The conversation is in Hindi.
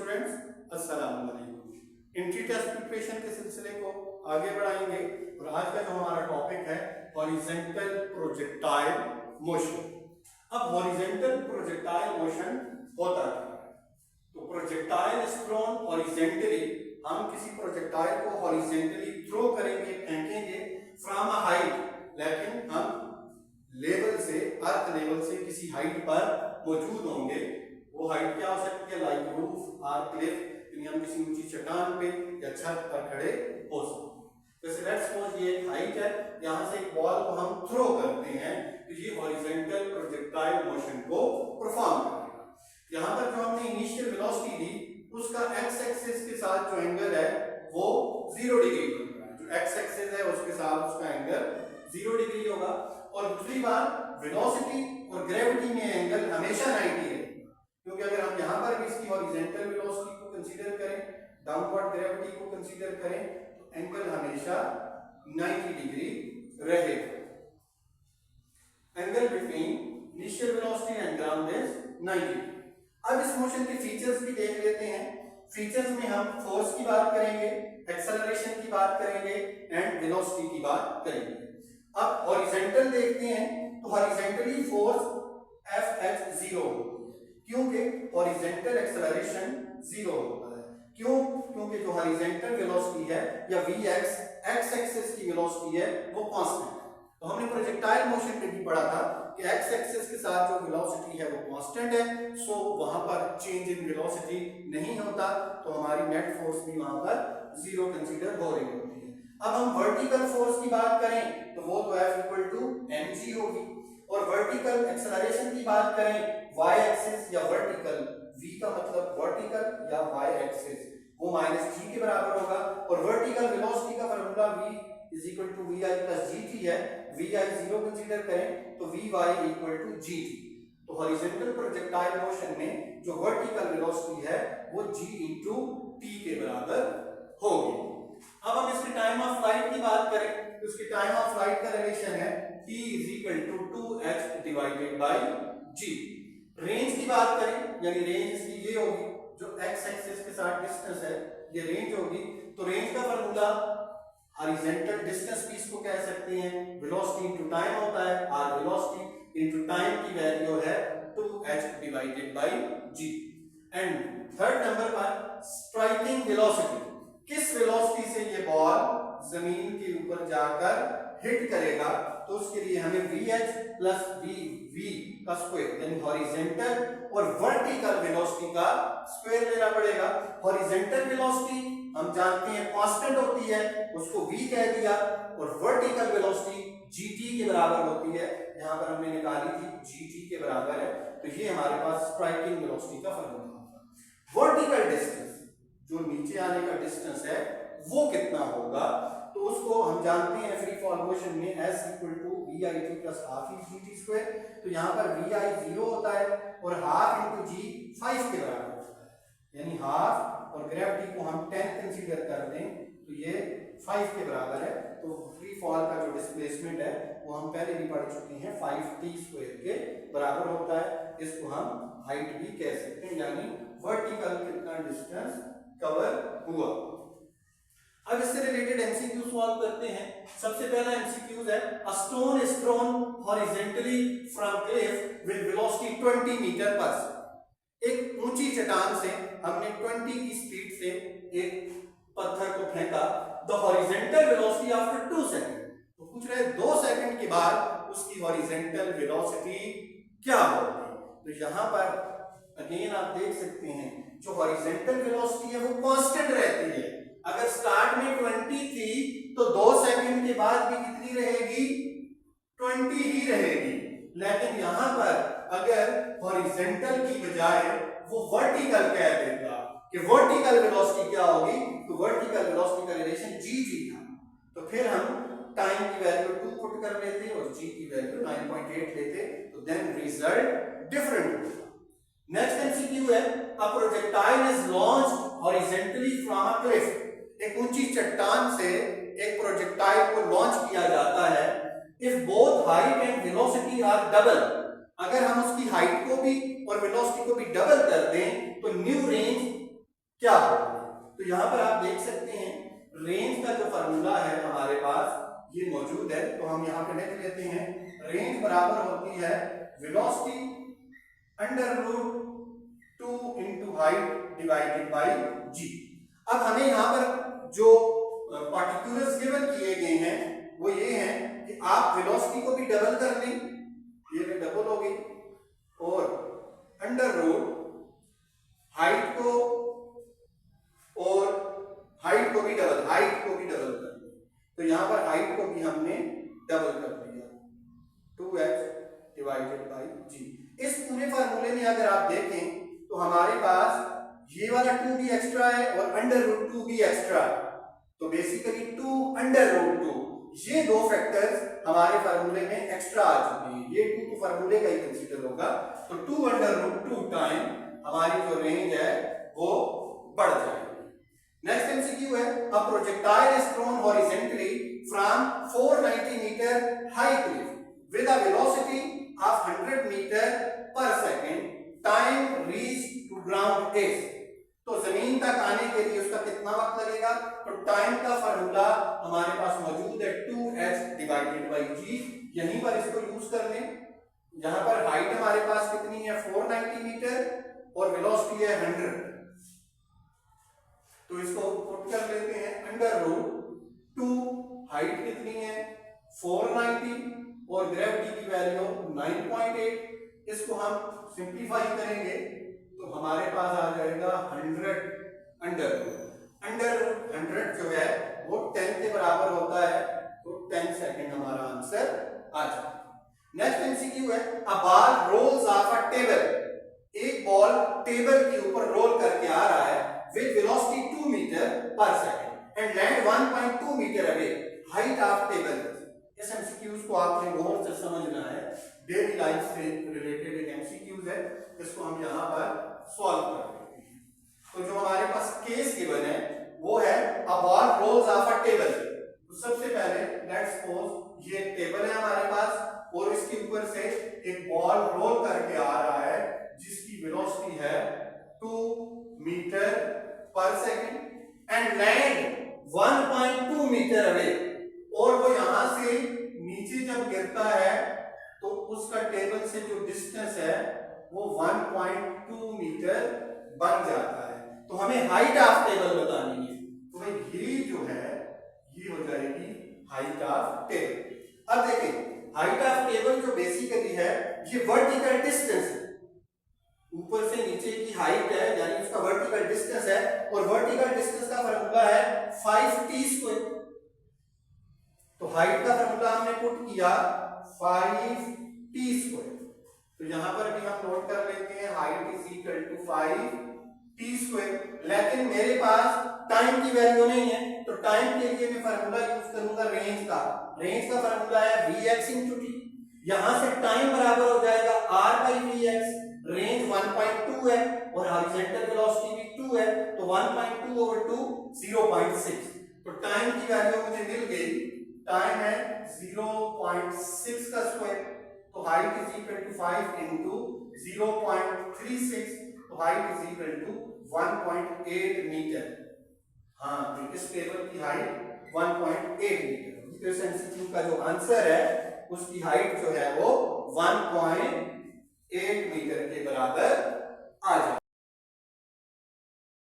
स्टूडेंट्स, अस्सलाम वालेकुम। एंट्री टेस्ट प्रिपरेशन के सिलसिले को आगे बढ़ाएंगे और आज का जो हमारा टॉपिक है हॉरिजॉन्टल प्रोजेक्टाइल मोशन। अब हॉरिजॉन्टल प्रोजेक्टाइल मोशन होता क्या है? तो प्रोजेक्टाइल इज थ्रोन हॉरिजॉन्टली, हम किसी प्रोजेक्टाइल को हॉरिजॉन्टली थ्रो करेंगे, फेंकेंगे फ्रॉम अ हाइट, लेकिन हम लेवल से, अर्थ लेवल से किसी हाइट पर मौजूद होंगे। वो हाइट क्या हो सकती है? लाइक रूफ और क्लिफ, यानी हम किसी ऊंची चट्टान पे या छत पर खड़े हो सकते हैं। जैसे लेट्स सपोज ये एक हाइट है, यहाँ से एक बॉल को हम थ्रो करते हैं तो ये हॉरिजॉन्टल प्रोजेक्टाइल मोशन को परफॉर्म करेगा। यहाँ पर जो हमने इनिशियल वेलोसिटी दी उसका एक्स एक्सिस के साथ जो एंगल है वो 0 डिग्री बन रहा है। जो एक्स एक्सिस है उसके साथ उसका एंगल 0 डिग्री होगा। और दूसरी बात, वेलोसिटी और ग्रेविटी में एंगल हमेशा 90 है, क्योंकि अगर हम यहाँ पर भी इसकी हॉरिजॉन्टल वेलोसिटी को कंसीडर करें, डाउनवर्ड ग्रेविटी को कंसीडर करें, तो एंगल हमेशा 90 डिग्री रहेगा। Angle between initial velocity and ground is 90। अब इस मोशन के फीचर्स भी देख लेते हैं। फीचर्स में हम फोर्स की बात करेंगे, एक्सेलरेशन की बात करेंगे एंड वेलोसिटी की बात करेंगे। अब हॉरिजॉन्टल देखते हैं तो हॉरिजॉन्टली फोर्स Fh 0 क्योंकि हॉरिजॉन्टल एक्सेलरेशन 0 होता है। क्यों? क्योंकि जो हॉरिजॉन्टल वेलोसिटी है या Vx x एक्सिस की वेलोसिटी है वो कांस्टेंट है। तो हमने प्रोजेक्टाइल मोशन में भी पढ़ा था कि x एक्सिस के साथ जो वेलोसिटी है वो कांस्टेंट है, सो वहां पर चेंज इन वेलोसिटी नहीं होता, तो हमारी नेट फोर्स भी वहां पर 0 कंसीडर हो रही होती है। अब हम वर्टिकल फोर्स की बात करें तो वो तो F = mg होगी, और वर्टिकल एक्सेलरेशन की बात करें y एक्सिस या वर्टिकल, v का मतलब वर्टिकल या y एक्सिस, वो -g के बराबर होगा। और वर्टिकल वेलोसिटी का फार्मूला v = vi + gt है। vi 0 कंसीडर करें तो vy = gt। तो हॉरिजॉन्टल प्रोजेक्टाइल मोशन में जो वर्टिकल वेलोसिटी है वो g × t के बराबर होगी। अब हम इसके टाइम ऑफ फ्लाइट की बात करें तो उसके टाइम ऑफ फ्लाइट का रिलेशन है t = 2h/g। रेंज की बात करें, यानी रेंज इसकी ये होगी, जो x एक्सिस के साथ डिस्टेंस है ये रेंज होगी। तो रेंज का फार्मूला हॉरिजॉन्टल डिस्टेंस भी इसको कह सकते हैं, वेलोसिटी × टाइम होता है, और वेलोसिटी × टाइम की वैल्यू है 2h/g। एंड थर्ड नंबर पर स्ट्राइकिंग वेलोसिटी, किस वेलोसिटी से ये बॉल जमीन के ऊपर जाकर हिट करेगा, तो उसके लिए हमें Vh + Vv का स्क्वायर, यानी हॉरिजॉन्टल और वर्टिकल वेलोसिटी का स्क्वायर लेना पड़ेगा। हॉरिजॉन्टल वेलोसिटी हम जानते हैं कांस्टेंट होती है, उसको v कह दिया, और वर्टिकल वेलोसिटी gt के बराबर होती है, यहां पर हमने निकाली थी gt के बराबर है। तो ये हमारे पास स्ट्राइकिंग वेलोसिटी का फार्मूला होगा। वर्टिकल डिस्टेंस, जो नीचे आने का डिस्टेंस है वो कितना होगा, तो उसको हम जानते हैं फ्री फॉल मोशन में s = vit + ½ gt²। तो यहाँ पर vi 0 होता है और ½ × g 5 के बराबर होता है, यानी ½ और ग्रेविटी को हम 10 कंसीडर कर दें तो ये 5 के बराबर है। तो फ्री फॉल का जो डिस्प्लेसमेंट है वो हम पहले भी पढ़ चुके हैं, 5t² के बराबर होता है। इसको हम हाइट भी कह सकते हैं, यानी वर्टिकल कितना डिस्टेंस कवर हुआ। अब इससे रिलेटेड एमसीक्यू सॉल्व करते हैं। सबसे पहला एमसीक्यू है, a stone is thrown horizontally from cliff with velocity 20 metre per second. एक ऊंची चट्टान से हमने 20 की स्पीड से एक पत्थर को फेंका। The horizontal velocity after 2 second, तो पूछ रहे हैं 2 सेकंड के बाद उसकी हॉरिजॉन्टल वेलोसिटी क्या होगी। तो यहां पर अगेन आप देख सकते हैं जो हॉरिजॉन्टल वेलोसिटी है वो कांस्टेंट रहती है। अगर स्टार्ट में 20 थी तो 2 सेकंड के बाद भी कितनी रहेगी? 20 ही रहेगी। लेकिन यहां पर अगर हॉरिजॉन्टल की बजाय वो वर्टिकल कह देगा कि वर्टिकल वेलोसिटी क्या होगी, तो वर्टिकल वेलोसिटी का रिलेशन g था, तो फिर हम टाइम की वैल्यू 2 पुट कर लेते और g की वैल्यू 9.8 लेते, तो देन रिजल्ट डिफरेंट होगा। नेक्स्ट एमसीक्यू है, a projectile is launched horizontally from a cliff. एक ऊंची चट्टान से एक प्रोजेक्टाइल को लॉन्च किया जाता है। If both height and velocity are double, अगर हम उसकी हाइट को भी और वेलोसिटी को भी डबल कर दें तो न्यू रेंज क्या होगा। तो यहाँ पर आप देख सकते हैं रेंज का जो फॉर्मूला है हमारे पास ये मौजूद है, तो हम यहाँ पे लिख लेते हैं रेंज बराबर होती है velocity under root 2 into height divided by G. अब हमें यहाँ पर जो पार्टिकुलर्स गिवन किए गए हैं वो ये हैं कि आप वेलोसिटी को भी डबल कर लें, ये भी डबल हो गई, और अंडर रूट हाइट को भी डबल कर दिया। तो यहां पर हाइट को भी हमने डबल कर दिया 2h डिवाइडेड बाई जी। इस पूरे फार्मूले में अगर आप देखें तो हमारे पास ये वाला 2 भी एक्स्ट्रा है और अंडर रूट 2 भी एक्स्ट्रा है, तो बेसिकली 2 अंडर रूट 2 ये दो फैक्टर्स हमारे फार्मूले में एक्स्ट्रा आ चुके हैं। ये 2 तो फार्मूले का ही कंसीडर होगा, तो 2 अंडर रूट 2 टाइम हमारी जो रेंज है वो बढ़ जाएगी। नेक्स्ट एमसीक्यू है, a projectile is thrown horizontally from 490 metre high cliff with a velocity of 100 metre per second, time reach to ground is. तो जमीन तक आने के लिए उसका कितना वक्त लगेगा, तो टाइम का फार्मूला हमारे पास मौजूद है 2h डिवाइडेड बाई जी। यहीं पर इसको यूज कर लें। यहां पर हाइट हमारे पास कितनी है 490 मीटर और वेलोसिटी है 100, तो इसको पुट कर लेते हैं अंडर रूट 2, हाइट कितनी है 490 और ग्रेविटी की वैल्यू 9.8। इसको हम सिंप्लीफाई करेंगे तो हमारे पास आ जाएगा 100 अंडर रूट 100 जो है वो 10 के बराबर होता है, तो 10 सेकंड हमारा आंसर आ जाएगा। नेक्स्ट एमसीक्यू है, a ball rolls off a table. एक बॉल टेबल के ऊपर रोल करके आ रहा है with velocity 2 meter per second and land 1.2 meter away, height of table। इस एमसीक्यूज को आपने गौर से समझना है, डेली लाइफ से रिलेटेड एक एमसीक्यूज है, इसको हम यहाँ पर सॉल्व कर लेते हैं। तो जो हमारे पास केस गिवन है वो है a ball rolls off a table. तो सबसे पहले लेट्स सपोज ये टेबल है हमारे पास और इसके ऊपर से एक बॉल रोल करके आ रहा है जिसकी वेलोसिटी है 2 metre per second and land 1.2 metre away, और वो यहां से नीचे जब गिरता है तो उसका टेबल से जो डिस्टेंस है वो 1.2 मीटर बन जाता है। तो हमें हाइट ऑफ टेबल बतानी है, तो भाई ये जो है ये हो जाएगी हाइट ऑफ टेबल। अब देखिए हाइट ऑफ टेबल जो बेसिकली है ये वर्टिकल डिस्टेंस है, ऊपर से नीचे की हाइट है यानी उसका वर्टिकल डिस्टेंस है, और वर्टिकल डिस्टेंस का फार्मूला है 5t²। तो हाइट का फार्मूला हमने पुट किया 5t²। तो यहां पर भी हम नोट कर लेते हैं height is equal to 5t²। लेकिन मेरे पास टाइम की वैल्यू नहीं है, तो टाइम के लिए मैं फार्मूला यूज करूंगा रेंज का। रेंज का फार्मूला है vx * t। यहां से टाइम बराबर हो जाएगा r/vx। रेंज 1.2 है और हॉरिजॉन्टल वेलोसिटी भी 2 है, तो 1.2 over 2 0.6। तो टाइम की वैल्यू मुझे मिल गई, टाइम है 0.6 का स्क्वायर, तो height is equal to 5 into 0.36, तो height is equal to 1.8 metre. हाँ, तो इस टेबल की हाइट 1.8 मीटर। इस एमसीक्यू का जो आंसर है उसकी हाइट जो है वो 1.8 मीटर के बराबर आ जाए।